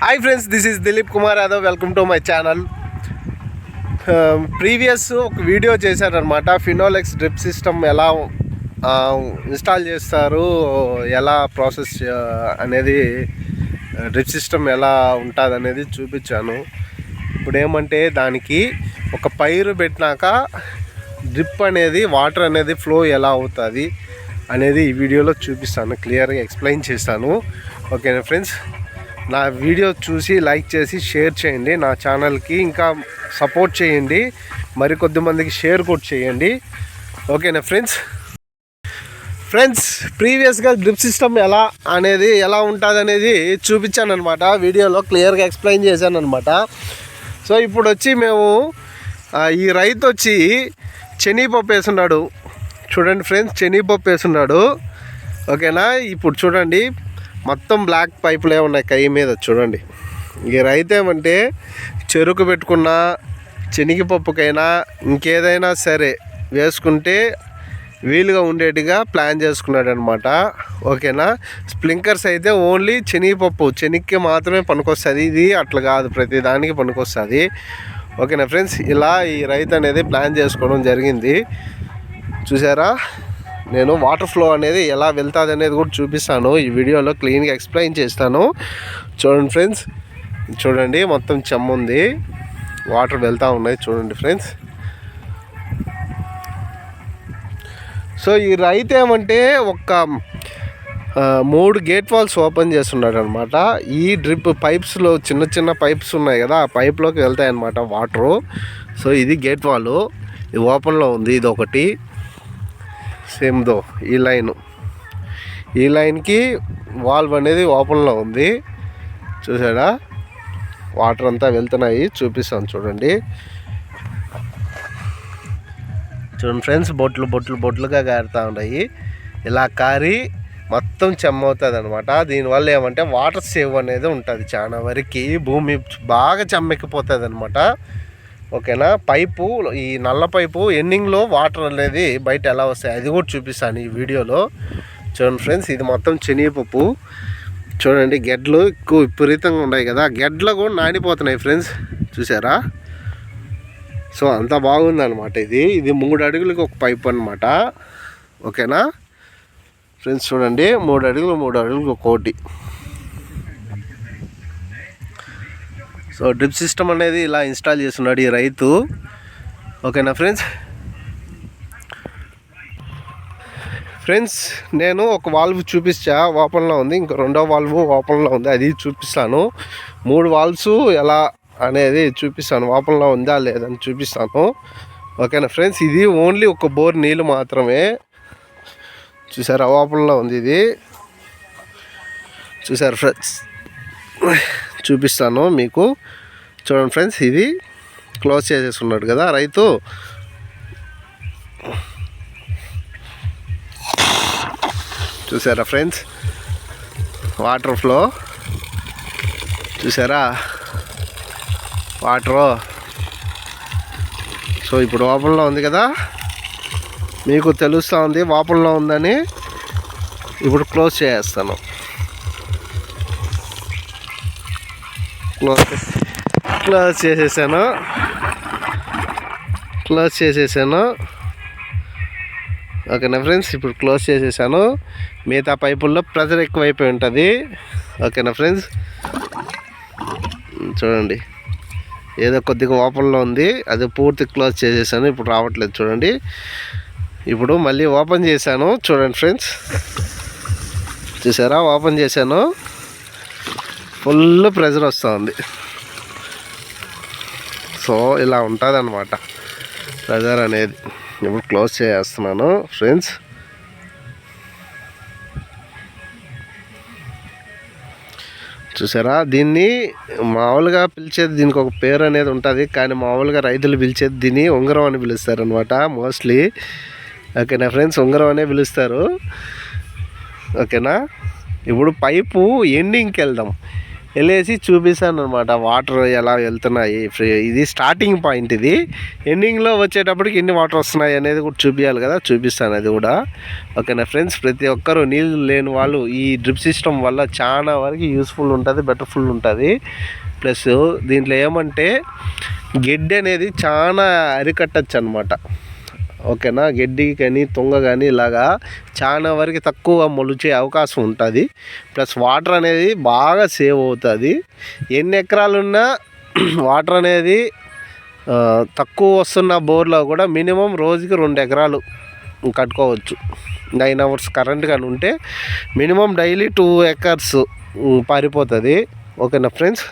Hi friends, this is Dilip Kumar Yadav. Welcome to my channel. Previous ఒక video చేశారనమాట. Finolex drip system ఎలా install చేస్తారు, ఎలా process అనేది, డ్రిప్ సిస్టమ్ ఎలా ఉంటుంది అనేది చూపించాను. ఇప్పుడు ఏమంటే దానికి ఒక పైరు పెట్టినాక డ్రిప్ అనేది వాటర్ అనేది ఫ్లో ఎలా అవుతుంది అనేది ఈ వీడియోలో చూపిస్తాను, క్లియర్గా ఎక్స్ప్లెయిన్ చేస్తాను. ఓకేనా ఫ్రెండ్స్, నా వీడియో చూసి లైక్ చేసి షేర్ చేయండి, నా ఛానల్కి ఇంకా సపోర్ట్ చేయండి, మరికొద్ది మందికి షేర్ కూడా చేయండి. ఓకేనా ఫ్రెండ్స్ ప్రీవియస్గా డ్రిప్ సిస్టమ్ ఎలా ఉంటుంది అనేది చూపించాను అనమాట, వీడియోలో క్లియర్గా ఎక్స్ప్లెయిన్ చేశాను అనమాట. సో ఇప్పుడు వచ్చి మేము ఈ రైతు వచ్చి శనగపప్పు వేస్తున్నాడు. చూడండి ఫ్రెండ్స్, శనగపప్పు వేస్తున్నాడు. ఓకేనా, ఇప్పుడు చూడండి మొత్తం బ్లాక్ పైపులే ఉన్నాయి కై మీద. చూడండి, ఈ రైతు ఏమంటే చెరుకు పెట్టుకున్నా, శనగపప్పుకైనా ఇంకేదైనా సరే వేసుకుంటే వీలుగా ఉండేట్టుగా ప్లాన్ చేసుకున్నాడు అనమాట. ఓకేనా, స్ప్రింకర్స్ అయితే ఓన్లీ శనగకి మాత్రమే పనికొస్తుంది, ఇది అట్లా కాదు, ప్రతి దానికి పనికొస్తుంది. ఓకేనా ఫ్రెండ్స్, ఇలా ఈ రైతు అనేది ప్లాన్ చేసుకోవడం జరిగింది. చూసారా, నేను వాటర్ ఫ్లో అనేది ఎలా వెళ్తుంది అనేది కూడా చూపిస్తాను, ఈ వీడియోలో క్లీన్గా ఎక్స్ప్లెయిన్ చేస్తాను. చూడండి ఫ్రెండ్స్, చూడండి మొత్తం చెమ్మ ఉంది, వాటర్ వెళ్తూ ఉన్నాయి. చూడండి ఫ్రెండ్స్, సో ఈ రైతు ఏమంటే ఒక 3 గేట్ వాల్స్ ఓపెన్ చేస్తున్నాడు అనమాట. ఈ డ్రిప్ పైప్స్లో చిన్న పైప్స్ ఉన్నాయి కదా, ఆ పైప్లోకి వెళ్తాయి అన్నమాట వాటరు. సో ఇది గేట్ వాల్, ఇది ఓపెన్లో ఉంది. ఇది ఒకటి సేమ్దో ఈ లైన్కి వాల్వ్ అనేది ఓపెన్లో ఉంది. చూసాడా, వాటర్ అంతా వెళ్తున్నాయి, చూపిస్తాను చూడండి. చూడండి ఫ్రెండ్స్, బొట్లుగా కారుతూ ఉన్నాయి. ఇలా కారి మొత్తం చెమ్మ అవుతుంది అనమాట. దీనివల్ల ఏమంటే వాటర్ సేవ్ అనేది ఉంటుంది, చాలా వరకు భూమి బాగా చెమ్మెక్కిపోతుంది అనమాట. ఓకేనా, పైపు, ఈ నల్ల పైపు ఎండింగ్లో వాటర్ అనేది బయట ఎలా వస్తాయి అది కూడా చూపిస్తాను ఈ వీడియోలో. చూడండి ఫ్రెండ్స్, ఇది మొత్తం శనగపప్పు. చూడండి, గెడ్లు ఎక్కువ విపరీతంగా ఉన్నాయి కదా, గెడ్లు కూడా నానిపోతున్నాయి ఫ్రెండ్స్, చూసారా. సో అంత బాగుందన్నమాట. ఇది 3 అడుగులకి ఒక పైపు అనమాట. ఓకేనా ఫ్రెండ్స్, చూడండి 3 అడుగులకి ఒక్కోటి. సో డ్రిప్ సిస్టమ్ అనేది ఇలా ఇన్స్టాల్ చేస్తున్నాడు ఈ రైతు. ఓకేనా ఫ్రెండ్స్, నేను ఒక వాల్వ్ చూపించా, ఓపెన్లో ఉంది, ఇంకో 2వ వాల్వ్ ఓపెన్లో ఉంది, అది చూపిస్తాను. 3 వాల్వ్స్ ఎలా అనేది చూపిస్తాను, ఓపెన్లో ఉందా లేదని చూపిస్తాను. ఓకేనా ఫ్రెండ్స్, ఇది ఓన్లీ ఒక బోర్ నీళ్ళు మాత్రమే. చూసారా, ఓపెన్లో ఉంది ఇది. చూసారు ఫ్రెండ్స్, చూపిస్తాను మీకు. చూడండి ఫ్రెండ్స్, ఇది క్లోజ్ చేసేసుకున్నాడు కదా రైతు. చూసారా ఫ్రెండ్స్, వాటర్ ఫ్లో చూసారా, వాటరు. సో ఇప్పుడు ఓపెన్లో ఉంది కదా, మీకు తెలుస్తూ ఉంది ఓపెన్లో ఉందని. ఇప్పుడు క్లోజ్ చేసేస్తాను. క్లోజ్ చేసేసాను. ఓకేనా ఫ్రెండ్స్, ఇప్పుడు క్లోజ్ చేసేసాను. మిగతా పైపుల్లో ప్రెజర్ ఎక్కువైపోయి ఉంటుంది. ఓకేనా ఫ్రెండ్స్, చూడండి ఏదో కొద్దిగా ఓపెన్లో ఉంది, అది పూర్తి క్లోజ్ చేసేసాను. ఇప్పుడు రావట్లేదు చూడండి. ఇప్పుడు మళ్ళీ ఓపెన్ చేశాను. చూడండి ఫ్రెండ్స్, చూసారా, ఓపెన్ చేశాను, ఫుల్ ప్రెజర్ వస్తూ ఉంది. సో ఇలా ఉంటుంది అన్నమాట ప్రెజర్ అనేది. ఇప్పుడు క్లోజ్ చేస్తున్నాను ఫ్రెండ్స్. చూసారా, దీన్ని మామూలుగా పిలిచేది, దీనికి ఒక పేరు అనేది ఉంటుంది, కానీ మామూలుగా రైతులు పిలిచేది దీన్ని ఉంగరం అని పిలుస్తారు అనమాట మోస్ట్లీ. ఓకేనా ఫ్రెండ్స్, ఉంగరం అనే పిలుస్తారు. ఓకేనా, ఇప్పుడు పైపు ఎండింగ్కి వెళ్దాం. వెళ్ళేసి చూపిస్తాను అనమాట వాటర్ ఎలా వెళ్తున్నాయి. ఇది స్టార్టింగ్ పాయింట్, ఇది ఎండింగ్లో వచ్చేటప్పటికి ఎన్ని వాటర్ వస్తున్నాయి అనేది కూడా చూపించాలి కదా, చూపిస్తాను అది కూడా. ఓకేనా ఫ్రెండ్స్, ప్రతి ఒక్కరూ నీళ్ళు లేని వాళ్ళు ఈ డ్రిప్ సిస్టమ్ వల్ల చాలా వరకు యూస్ఫుల్ ఉంటుంది, బెటర్ఫుల్ ఉంటుంది. ప్లస్ దీంట్లో ఏమంటే గడ్డి అనేది చాలా అరికట్టచ్చు అనమాట. ఓకేనా, గడ్డి కానీ తుంగ కానీ ఇలాగా చాలా వరకు తక్కువ మొలిచే అవకాశం ఉంటుంది. ప్లస్ వాటర్ అనేది బాగా సేవ్ అవుతుంది. ఎన్ని ఎకరాలున్నా వాటర్ అనేది తక్కువ వస్తున్న బోర్లో కూడా మినిమం రోజుకి 2 ఎకరాలు కట్టుకోవచ్చు. 9 hours కరెంట్ కానీ ఉంటే మినిమం డైలీ 2 acres పారిపోతుంది. ఓకేనా ఫ్రెండ్స్.